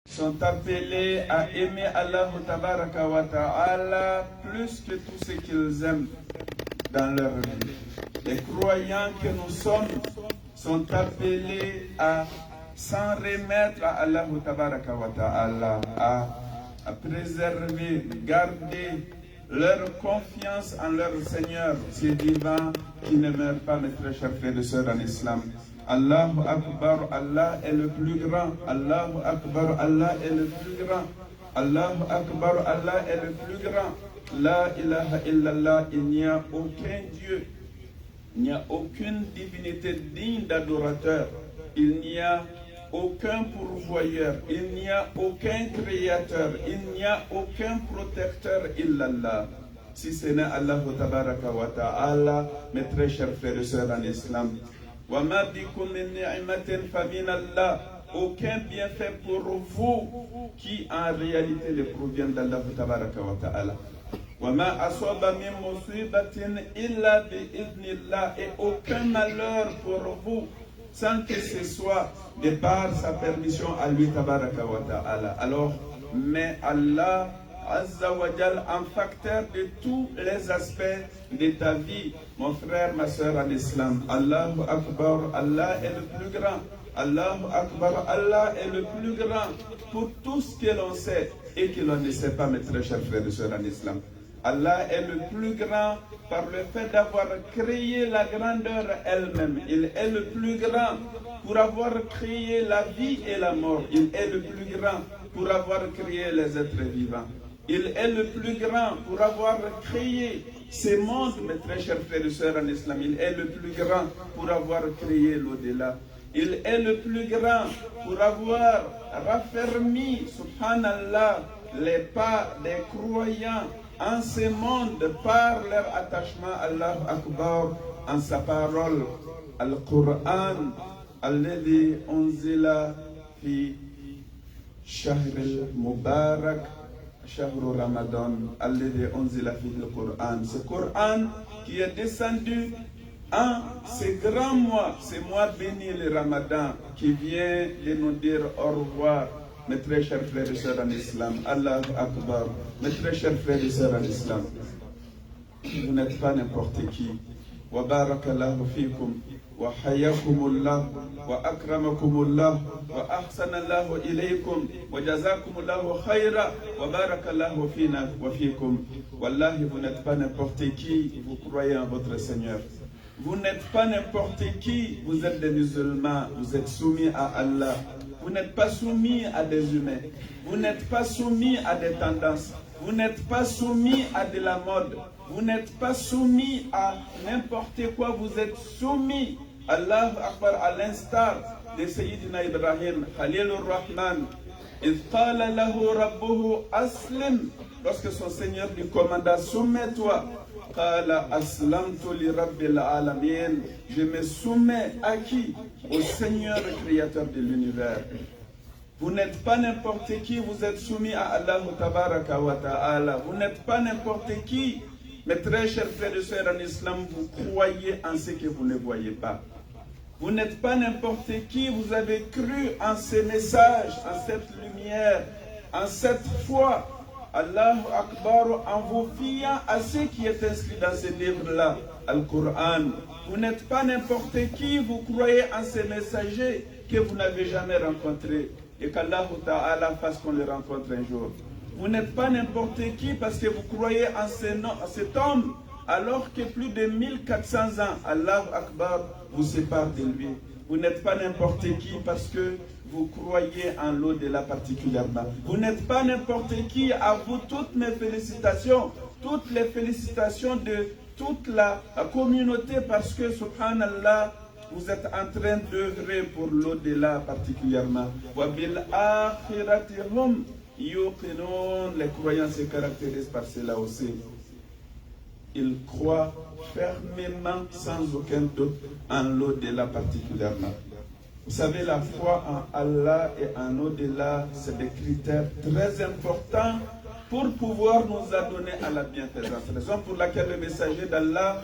sont appelés à aimer Allah Tabaraka wa Ta'ala plus que tout ce qu'ils aiment dans leur vie. Les croyants que nous sommes sont appelés à s'en remettre à Allah Tabaraka wa Ta'ala, à préserver, garder leur confiance en leur Seigneur, ce divin qui ne meurt pas, mes très chers frères et sœurs en islam. Allahu Akbar, Allah est le plus grand. Allahu Akbar, Allah est le plus grand. Allahu Akbar, Allah est le plus grand. La ilaha illallah, il n'y a aucun Dieu, il n'y a aucune divinité digne d'adorateur, il n'y a aucun pourvoyeur, il n'y a aucun créateur, il n'y a aucun protecteur illallah. Si ce n'est Allah Tabaraka wa Ta'ala, mes très chers frères et sœurs en islam. Wa ma bikum min ni'matin fa min Allah. Aucun bienfait pour vous qui en réalité le provient d'Allah Tabaraka wa Ta'ala. Wa ma asaba min musibatin illa bi idnillah. Et aucun malheur pour vous sans que ce soit de par sa permission à lui Tabaraka wa Ta'ala. Alors, mais Allah Azza wa Jal en facteur de tous les aspects de ta vie, mon frère, ma soeur en islam. Allahu Akbar, Allah est le plus grand. Allahu Akbar, Allah est le plus grand pour tout ce que l'on sait et que l'on ne sait pas, mes très chers frères et sœurs en islam. Allah est le plus grand par le fait d'avoir créé la grandeur elle-même. Il est le plus grand pour avoir créé la vie et la mort. Il est le plus grand pour avoir créé les êtres vivants. Il est le plus grand pour avoir créé ce monde, mes très chers frères et sœurs en islam. Il est le plus grand pour avoir créé l'au-delà. Il est le plus grand pour avoir raffermi, subhanallah, les pas des croyants en ce monde par leur attachement à Allah Akbar, en sa parole, Al-Qur'an, alladhi unzila fi shahr al-mubarak, shahr Ramadan, alladhi unzila fi al-Qur'an. Ce Qur'an qui est descendu en ce grand mois, ce mois béni, le Ramadan, qui vient de nous dire au revoir. Mes très chers frères et sœurs en islam, Allah Akbar, mes très chers frères et sœurs en islam, vous n'êtes pas n'importe qui. Wa barakallahu fikum, wa hayakumullah, wa akramakumullah, wa ahsanallahu ilaykum, wa jazakumullahu khayra, wa barakallahu fina wa fikum. Wallahi, vous n'êtes pas n'importe qui, vous croyez en votre Seigneur. Vous n'êtes pas n'importe qui, vous êtes des musulmans, vous êtes soumis à Allah. Vous n'êtes pas soumis à des humains. Vous n'êtes pas soumis à des tendances. Vous n'êtes pas soumis à de la mode. Vous n'êtes pas soumis à n'importe quoi. Vous êtes soumis à Allah Akbar, à l'instar de Sayyidina Ibrahim, Khalil al-Rahman. Il qala lahu rabbuhu aslim. Lorsque son Seigneur lui commanda, soumets-toi. Qala aslamtu li rabbil alamin. Je me soumets à qui? Au Seigneur créateur de l'univers. Vous n'êtes pas n'importe qui, vous êtes soumis à Allah Tabaraka wa Ta'ala. Vous n'êtes pas n'importe qui. Mes très chers frères et sœurs en islam, vous croyez en ce que vous ne voyez pas. Vous n'êtes pas n'importe qui, vous avez cru en ces messages, en cette lumière, en cette foi. Allahu Akbar, en vous fiant à ce qui est inscrit dans ce livre-là, Al-Qur'an. Vous n'êtes pas n'importe qui, vous croyez en ces messagers que vous n'avez jamais rencontrés et qu'Allah Ta'ala fasse qu'on les rencontre un jour. Vous n'êtes pas n'importe qui parce que vous croyez en cet homme alors que plus de 1400 ans, Allah Akbar, vous sépare de lui. Vous n'êtes pas n'importe qui parce que vous croyez en l'au-delà particulièrement. Vous n'êtes pas n'importe qui, à vous toutes mes félicitations, toutes les félicitations de toute la communauté parce que, subhanallah, vous êtes en train d'œuvrer pour l'au-delà particulièrement. Wa bil akhirati hum yuqinun. Les croyants se caractérisent par cela aussi. Ils croient fermement, sans aucun doute, en l'au-delà particulièrement. Vous savez, la foi en Allah et en au-delà, c'est des critères très importants pour pouvoir nous adonner à la bienfaisance. Raison pour laquelle le messager d'Allah,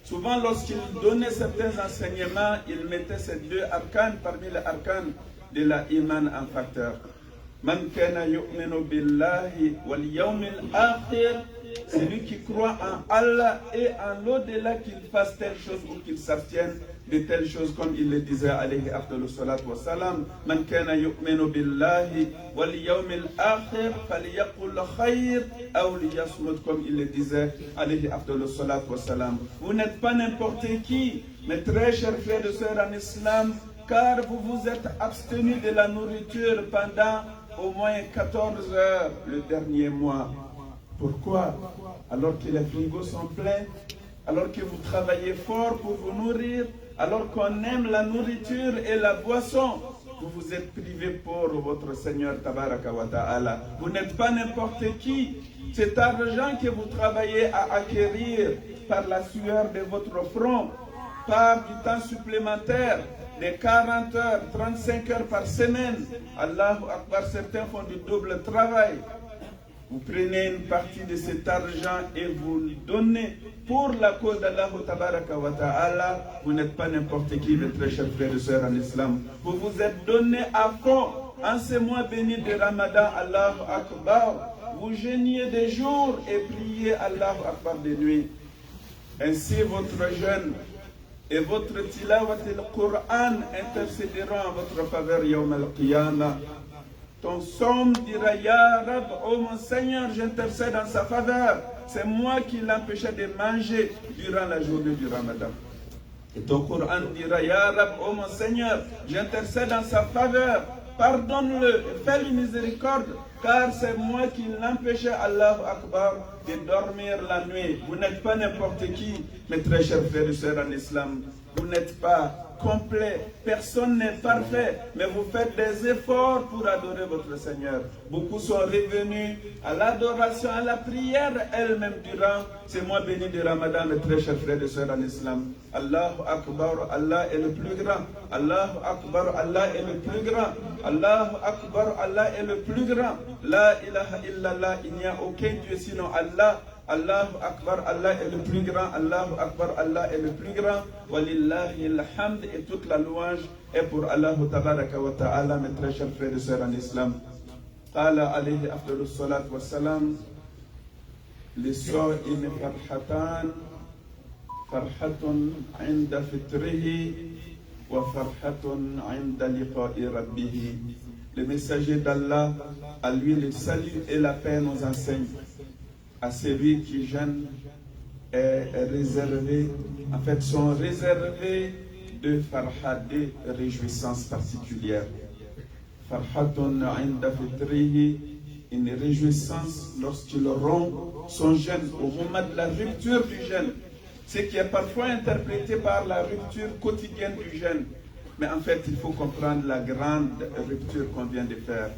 souvent lorsqu'il donnait certains enseignements, il mettait ces deux arcanes parmi les arcanes de la iman en facteur. Man kana yu'minu billahi wal yawmil akhir. Celui qui croit en Allah et en l'au-delà, qu'il fasse telle chose ou qu'il s'abstienne de telle chose, comme il le disait alayhi afdalu salatu wa salam. Man kana yu'minu billahi wal yawmil akhir falyaqul khayr aw liyasmut, comme il le disait alayhi afdalu salatu wa salam. Vous n'êtes pas n'importe qui, mes très chers frères et sœurs en islam, car vous vous êtes abstenus de la nourriture pendant au moins 14 heures le dernier mois. Pourquoi? Alors que les frigos sont pleins, alors que vous travaillez fort pour vous nourrir, alors qu'on aime la nourriture et la boisson, vous vous êtes privés pour votre Seigneur Tabaraka wa Ta'ala. Vous n'êtes pas n'importe qui. Cet argent que vous travaillez à acquérir par la sueur de votre front, par du temps supplémentaire, de 40 heures, 35 heures par semaine. Allahu Akbar, certains font du double travail. Vous prenez une partie de cet argent et vous le donnez pour la cause d'Allah Tabaraka wa Ta'ala. Vous n'êtes pas n'importe qui, mes très chers frères et sœurs en islam. Vous vous êtes donné à fond en ce mois béni de Ramadan. Allahu Akbar. Vous jeûniez des jours et priez Allahu Akbar des nuits. Ainsi votre jeûne et votre tilawat al-Qur'an intercéderont en votre faveur Yawm al-Qiyamah. Ton somme dira, Ya Rab, oh mon Seigneur, j'intercède en sa faveur. C'est moi qui l'empêchais de manger durant la journée du Ramadan. Et ton Coran dira, Ya Rab, oh mon Seigneur, j'intercède en sa faveur. Pardonne-le et fais-lui miséricorde, car c'est moi qui l'empêchais, Allahu Akbar, de dormir la nuit. Vous n'êtes pas n'importe qui, mes très chers frères et sœurs en islam. Vous n'êtes pas complet, personne n'est parfait, mais vous faites des efforts pour adorer votre Seigneur. Beaucoup sont revenus à l'adoration, à la prière elle-même durant ces mois bénis de Ramadan, mes très chers frères et sœurs en islam. Allahu Akbar, Allah est le plus grand. Allahu Akbar, Allah est le plus grand. Allahu Akbar, Allah est le plus grand. La ilaha illallah, il n'y a aucun Dieu sinon Allah. Allahu Akbar, Allah est le plus grand. Allahu Akbar, Allah est le plus grand. Walillahi alhamd, et toute la louange est pour Allah Tabaraka wa Ta'ala, mes très chers frères et sœurs en islam. Qala alayhi afdalu salat wa salam, lis-sa'imi farhatan, farhatun inda fitrihi wa farhatun inda liqa'i rabbih. Le messager d'Allah, à lui le salut et la paix nous enseigne. À celui qui jeûne est réservé, en fait, sont réservés de farhat, de réjouissances particulières. Farhatun inda fitrihi, une réjouissance lorsqu'il rompt son jeûne, au moment de la rupture du jeûne, ce qui est parfois interprété par la rupture quotidienne du jeûne. Mais en fait, il faut comprendre la grande rupture qu'on vient de faire.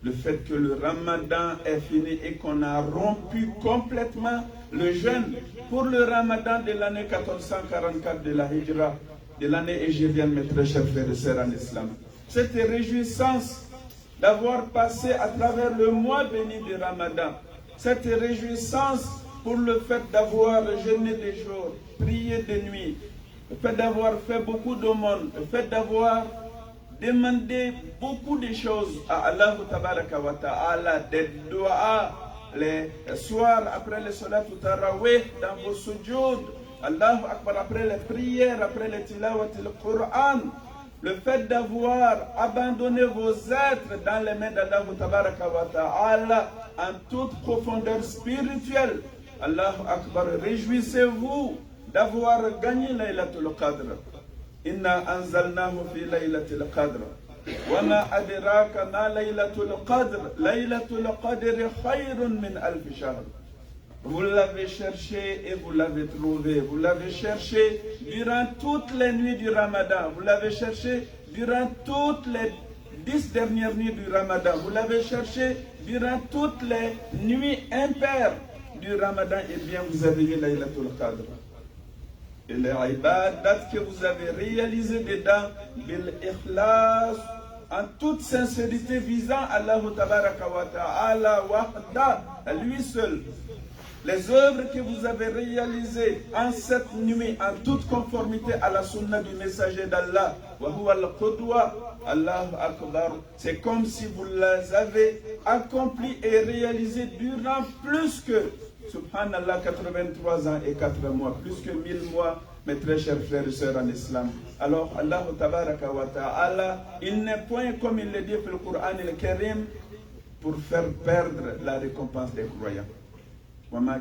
Le fait que le Ramadan est fini et qu'on a rompu complètement le jeûne pour le Ramadan de l'année 1444 de la Hijra, de l'année égérienne, mes très chers frères et sœurs en islam. Cette réjouissance d'avoir passé à travers le mois béni de Ramadan, cette réjouissance pour le fait d'avoir jeûné des jours, prié des nuits, le fait d'avoir fait beaucoup d'aumônes, le fait d'avoir demandé beaucoup de choses à Allah Tabaraka wa Ta'ala, des doigts, les soirs après les salats tarawih, dans vos sujoud, Allahu Akbar, après les prières, après les tilawat al-Qur'an, le fait d'avoir abandonné vos êtres dans les mains d'Allah Tabaraka wa Ta'ala en toute profondeur spirituelle. Allahu Akbar, réjouissez-vous d'avoir gagné Laylatul Qadr. Inna anzalnahu fi Laylatul Qadr. Wa ma adraka ma Laylatul Qadr. Laylatul Qadr khayrun min alf shahr. Vous l'avez cherché et vous l'avez trouvé. Vous l'avez cherché durant toutes les nuits du Ramadan. Vous l'avez cherché durant toutes les 10 dernières nuits du Ramadan. Vous l'avez cherché durant toutes les nuits impaires du Ramadan. Et bien, vous avez eu Laylatul Qadr. Et les ibadat que vous avez réalisé dedans, bil ikhlas, en toute sincérité visant Allah Tabaraka wa Ta'ala wahda, à lui seul. les œuvres que vous avez réalisées en cette nuit, en toute conformité à la sunna du messager d'Allah, Allahu Akbar, c'est comme si vous les avez accomplies et réalisées durant plus que, subhanallah, 83 ans et 4 mois, plus que 1000 mois, mes très chers frères et sœurs en islam. Alors, Allah tabaraka wa ta'ala, il n'est point, comme il le dit dans le Coran al-Karim, pour faire perdre la récompense des croyants. Allah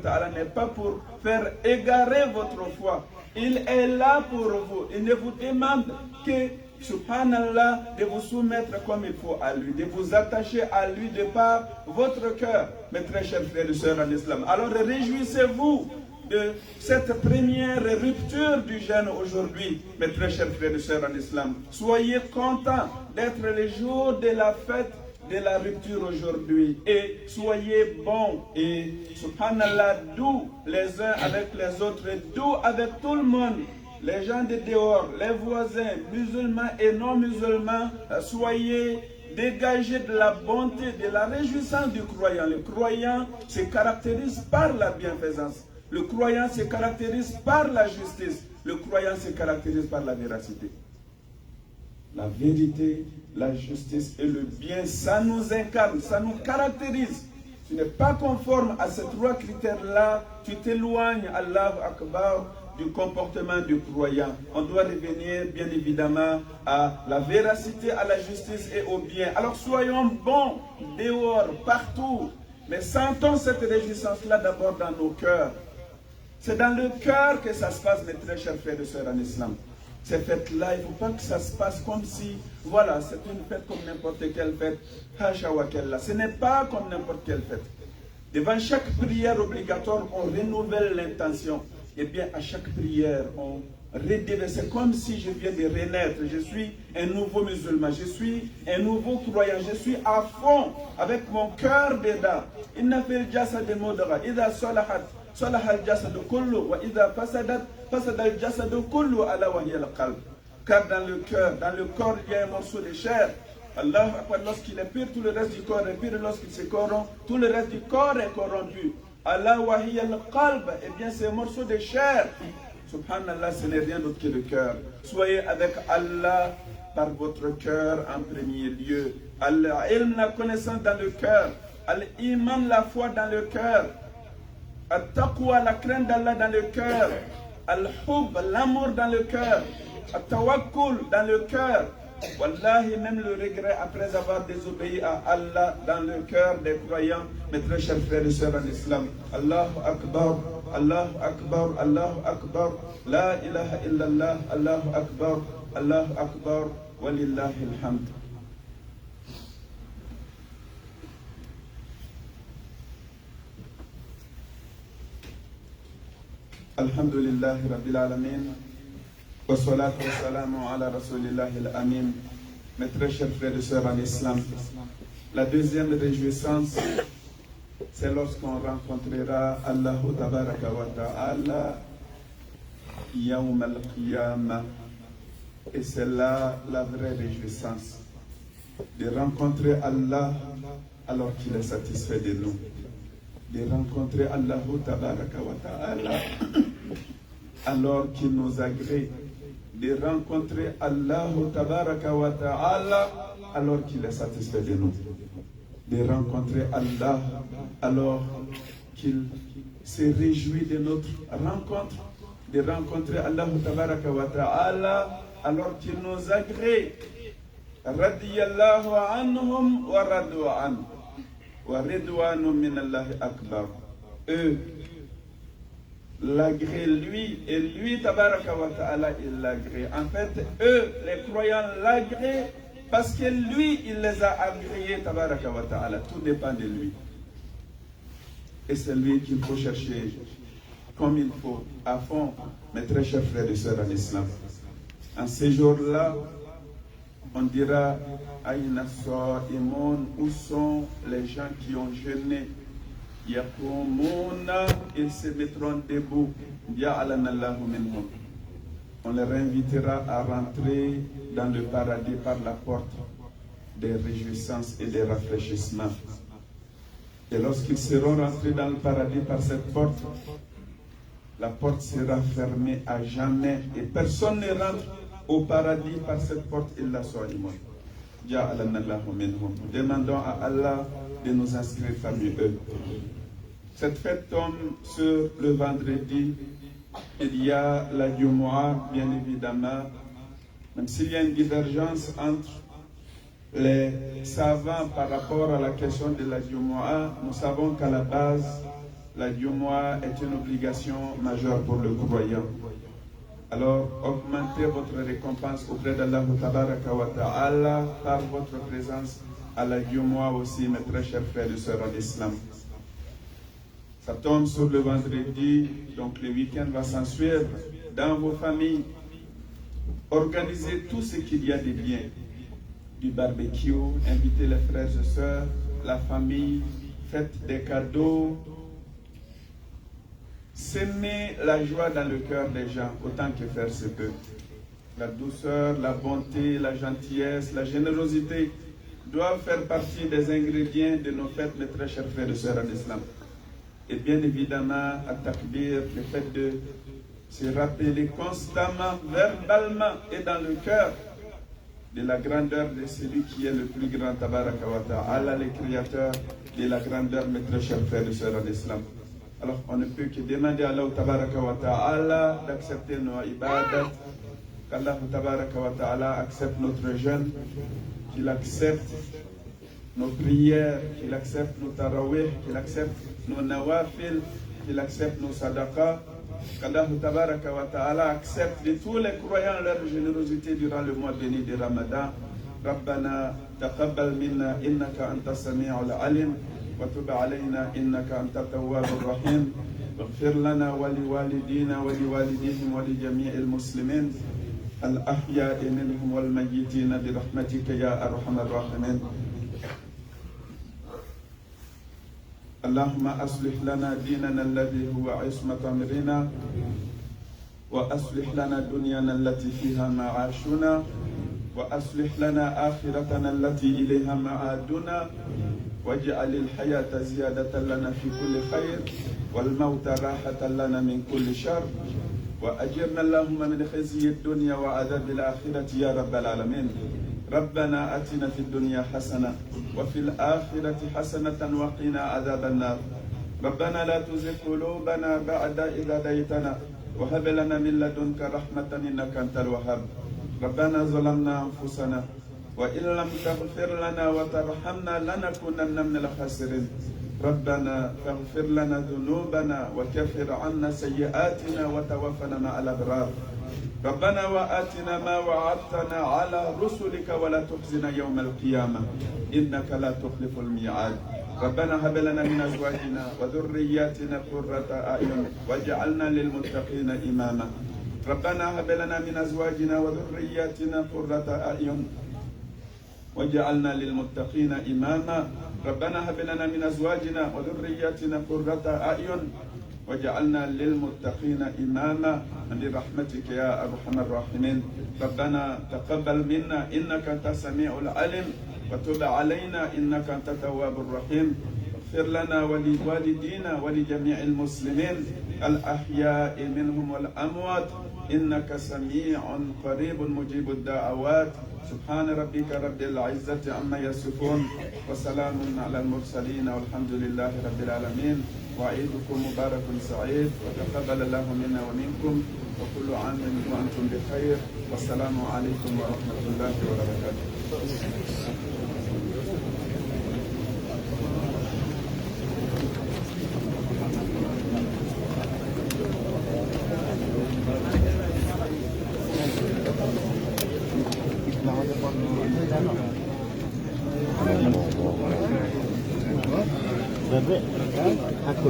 Ta'ala n'est pas pour faire égarer votre foi. Il est là pour vous. Il ne vous demande que, subhanallah, de vous soumettre comme il faut à lui, de vous attacher à lui de par votre cœur, mes très chers frères et sœurs en islam. Alors réjouissez-vous de cette première rupture du jeûne aujourd'hui, mes très chers frères et sœurs en islam. Soyez contents d'être le jour de la fête de la rupture aujourd'hui et soyez bons et subhanallah doux les uns avec les autres, doux avec tout le monde, les gens de dehors, les voisins, musulmans et non musulmans. Soyez dégagés de la bonté, de la réjouissance du croyant. Le croyant se caractérise par la bienfaisance, le croyant se caractérise par la justice, le croyant se caractérise par la véracité. La vérité, la justice et le bien, ça nous incarne, ça nous caractérise. Tu n'es pas conforme à ces trois critères-là, tu t'éloignes, Allahu Akbar, du comportement du croyant. On doit revenir bien évidemment à la véracité, à la justice et au bien. Alors soyons bons dehors, partout, mais sentons cette réjouissance-là d'abord dans nos cœurs. C'est dans le cœur que ça se passe, mes très chers frères et sœurs en islam. Ces fêtes-là, il ne faut pas que ça se passe comme si, voilà, c'est une fête comme n'importe quelle fête. Ce n'est pas comme n'importe quelle fête. Devant chaque prière obligatoire, on renouvelle l'intention. Et bien, à chaque prière, on redéveille. C'est comme si je viens de renaître. Je suis un nouveau musulman. Je suis un nouveau croyant. Je suis à fond avec mon cœur dedans. Inna fil jasad mudghah. Idha salahat, salaha al-jasad kullu. Wa idha fasadat, fasada al-jasad kullu ala wa hiya al-qalb. Car dans le cœur, dans le corps, il y a un morceau de chair. Allah, lorsqu'il est pur, tout le reste du corps est pur. Lorsqu'il se corrompt, tout le reste du corps est corrompu. Allah wa hiya al-qalb. Eh bien, c'est un morceau de chair. Subhanallah, ce n'est rien d'autre que le cœur. Soyez avec Allah par votre cœur en premier lieu. Al-ilm, la connaissance dans le cœur. Al-iman, la foi dans le cœur. Al-taqwa, la crainte d'Allah dans le cœur. Al-hub, l'amour dans le cœur. Al-tawakkul dans le cœur. Wallahi, même le regret après avoir désobéi à Allah dans le cœur des croyants, mes très chers frères et sœurs en islam. Allahu Akbar, Allahu Akbar, Allahu Akbar, La ilaha illallah, Allahu Akbar, Allahu Akbar, walillahi alhamd. Alhamdulillah Rabbil Alamin. Wa salatu wa salamu ala rasulillahi al-amin. Mes très chers frères et sœurs en islam, la deuxième réjouissance, c'est lorsqu'on rencontrera Allah tabaraka wa ta'ala Yawm al-Qiyamah. Et c'est là la vraie réjouissance, de rencontrer Allah alors qu'il est satisfait de nous, de rencontrer Allah tabaraka wa ta'ala alors qu'il nous agrée, de rencontrer Allah tabaraka wa ta'ala alors qu'il est satisfait de nous, de rencontrer Allah alors qu'il se réjouit de notre rencontre, de rencontrer Allah tabaraka wa ta'ala alors qu'il nous agrée. Radiyallahu anhum wa radu an wa ridwanu min Allah akbar. Eux l'agrée lui, et lui, tabaraka wa ta'ala, il l'agrée. En fait, eux, les croyants, l'agrée parce que lui, il les a agréés, tabaraka wa ta'ala. Tout dépend de lui. Et c'est lui qu'il faut chercher comme il faut, à fond, mes très chers frères et sœurs en islam. En ces jours-là, on dira, Aïna Sa'imun, où sont les gens qui ont jeûné? Yakoumuna, ils se mettront debout. On les invitera à rentrer dans le paradis par la porte des réjouissances et des rafraîchissements. Et lorsqu'ils seront rentrés dans le paradis par cette porte, la porte sera fermée à jamais et personne ne rentre au paradis par cette porte illa Soliman. Demandons à Allah de nous inscrire parmi eux. Cette fête tombe sur le vendredi. Il y a la Jumu'ah, bien évidemment. Même s'il y a une divergence entre les savants par rapport à la question de la Jumu'ah, nous savons qu'à la base, la Jumu'ah est une obligation majeure pour le croyant. Alors, augmentez votre récompense auprès d'Allah Ta'ala par votre présence à la Jumu'ah aussi, mes très chers frères et sœurs en islam. Ça tombe sur le vendredi, donc le week-end va s'en suivre. Dans vos familles, organisez tout ce qu'il y a de bien. Du barbecue, invitez les frères et sœurs, la famille, faites des cadeaux. S'aimer la joie dans le cœur des gens, autant que faire se peut. La douceur, la bonté, la gentillesse, la générosité doivent faire partie des ingrédients de nos fêtes, mes très chers frères et sœurs en islam. Et bien évidemment, à takbir, le fait de se rappeler constamment, verbalement et dans le cœur de la grandeur de celui qui est le plus grand, Tabaraka wa Ta'ala, le créateur de la grandeur, mes très chers frères et sœurs en islam. Alors, on ne peut que demander à Allah Tabaraka wa Ta'ala d'accepter nos ibadat, qu'Allah Tabaraka wa Ta'ala accepte notre jeûne, qu'il accepte nos prières, qu'il accepte nos tarawih, qu'il accepte nos nawafil, qu'il accepte nos sadaqas, qu'Allah Tabaraka wa Ta'ala accepte de tous les croyants leur générosité durant le mois béni de Ramadan. Rabbana taqabbal minna innaka anta sami'ul alim. وتب علينا إنك أنت التواب الرحيم واغفر لنا ولوالدينا ولوالديهم ولجميع المسلمين الأحياء منهم والميتين برحمتك يا أرحم الراحمين. اللهم أصلح لنا ديننا الذي هو عصمة أمرنا وأصلح لنا دنيانا التي فيها معاشنا وأصلح لنا آخرتنا التي إليها معادنا واجعل الحياة زيادة لنا في كل خير والموت راحة لنا من كل شر وأجرنا اللهم من خزي الدنيا وعذاب الآخرة يا رب العالمين. ربنا آتنا في الدنيا حسنة وفي الآخرة حسنة وقنا عذاب النار. ربنا لا تزغ قلوبنا بعد إذ هديتنا وهب لنا من لدنك رحمة إنك أنت الوهاب. ربنا ظلمنا أنفسنا وإن لم تغفر لنا وترحمنا لنكونن من الخاسرين. ربنا فاغفر لنا ذنوبنا وكفر عنا سيئاتنا وتوفنا مع الأبرار. ربنا وآتنا ما وعدتنا على رسلك ولا تخزنا يوم القيامة إنك لا تخلف الميعاد. ربنا هب لنا من أزواجنا وذرياتنا قرة أعين واجعلنا للمتقين إماما. ربنا هب لنا من أزواجنا وذرياتنا قرة أعين وجعلنا للمتقين إماما. ربنا هب لنا من أزواجنا وذرياتنا قرة أعين وجعلنا للمتقين إماما برحمتك يا أرحم الراحمين. ربنا تقبل منا إنك أنت السميع العليم وتب علينا إنك أنت التواب الرحيم. اغفر لنا ولوالدينا ولجميع المسلمين الأحياء منهم والأموات إنك سميع قريب مجيب الدعوات. سبحان ربك رب العزة عما يصفون وسلام على المرسلين والحمد لله رب العالمين. وعيدكم مبارك سعيد وتقبل الله منا ومنكم وكل عام وأنتم بخير والسلام عليكم ورحمة الله وبركاته. Bebek, aku